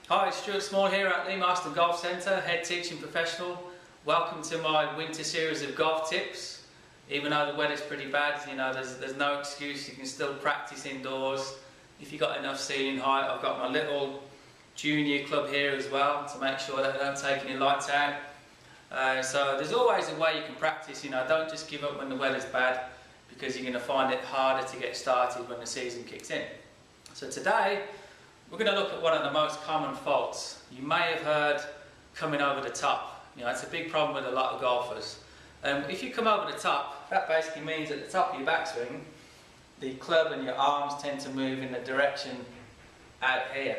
Hi, Stuart Small here at Lee Marston Golf Centre, head teaching professional. Welcome to my winter series of golf tips. Even though the weather's pretty bad, you know, there's no excuse. You can still practice indoors. If you've got enough ceiling height, I've got my little junior club here as well to make sure that they don't take any lights out. So there's always a way you can practice. You know, don't just give up when the weather's bad, because you're going to find it harder to get started when the season kicks in. So today we're going to look at one of the most common faults. You may have heard coming over the top. You know, it's a big problem with a lot of golfers. If you come over the top, that basically means at the top of your backswing, the club and your arms tend to move in the direction out here.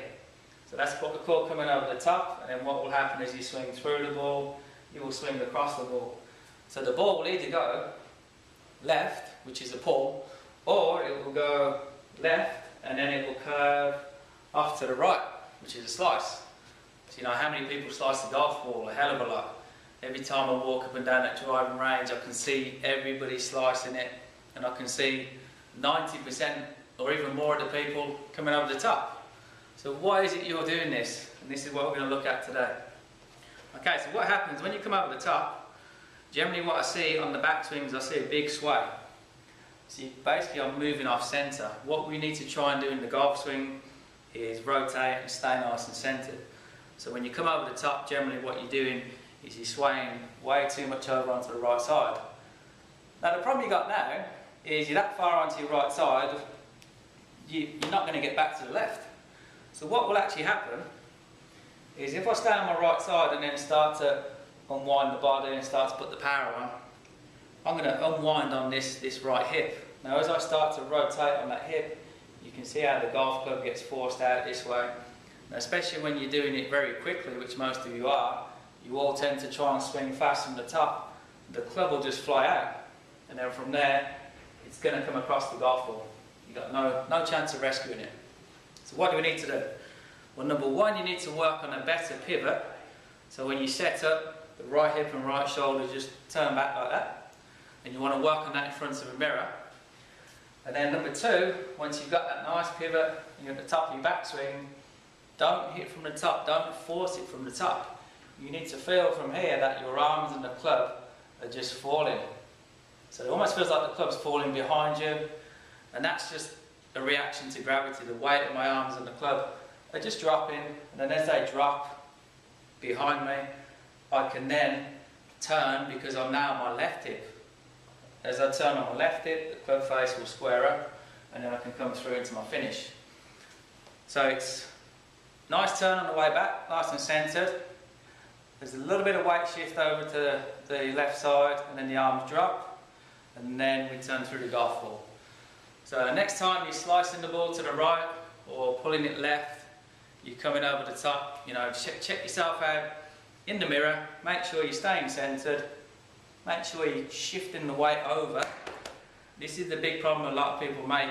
So that's what we call coming over the top, and then what will happen is you swing through the ball, you will swing across the ball. So the ball will either go left, which is a pull, or it will go left and then it will curve off to the right, which is a slice. So you know, how many people slice the golf ball? A hell of a lot. Every time I walk up and down that driving range, I can see everybody slicing it, and I can see 90% or even more of the people coming over the top. So why is it you're doing this? And this is what we're going to look at today. Okay, so what happens when you come over the top? Generally what I see on the backswings, I see a big sway. See, basically I'm moving off centre. What we need to try and do in the golf swing is rotate and stay nice and centred. So when you come over the top, generally what you're doing is you're swaying way too much over onto the right side. Now the problem you got now is you're that far onto your right side, you're not going to get back to the left. So what will actually happen is if I stay on my right side and then start to unwind the body and start to put the power on, I'm going to unwind on this right hip. Now as I start to rotate on that hip, you can see how the golf club gets forced out this way. Now, especially when you're doing it very quickly, which most of you are, you all tend to try and swing fast from the top. The club will just fly out, and then from there it's going to come across the golf ball. You've got no chance of rescuing it. So what do we need to do? Well, number one, you need to work on a better pivot. So when you set up, the right hip and right shoulder just turn back like that, and you want to work on that in front of a mirror. And then number two, once you've got that nice pivot and you're at the top of your backswing, don't hit from the top, don't force it from the top. You need to feel from here that your arms and the club are just falling. So it almost feels like the club's falling behind you, and that's just a reaction to gravity. The weight of my arms and the club are just dropping, and then as they drop behind me, I can then turn because I'm now on my left hip. As I turn on my left hip, the club face will square up, and then I can come through into my finish. So it's nice turn on the way back, nice and centred. There's a little bit of weight shift over to the left side, and then the arms drop, and then we turn through the golf ball. So next time you're slicing the ball to the right or pulling it left, you're coming over the top, you know, check yourself out in the mirror, make sure you're staying centred, make sure you're shifting the weight over. This is the big problem a lot of people make.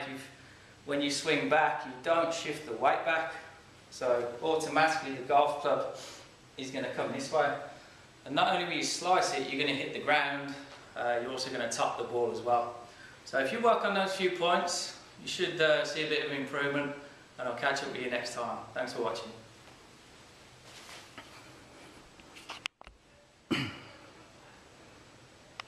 When you swing back, you don't shift the weight back, so automatically the golf club is going to come this way. And not only will you slice it, you're going to hit the ground, you're also going to top the ball as well. So if you work on those few points, you should see a bit of improvement, and I'll catch up with you next time. Thanks for watching.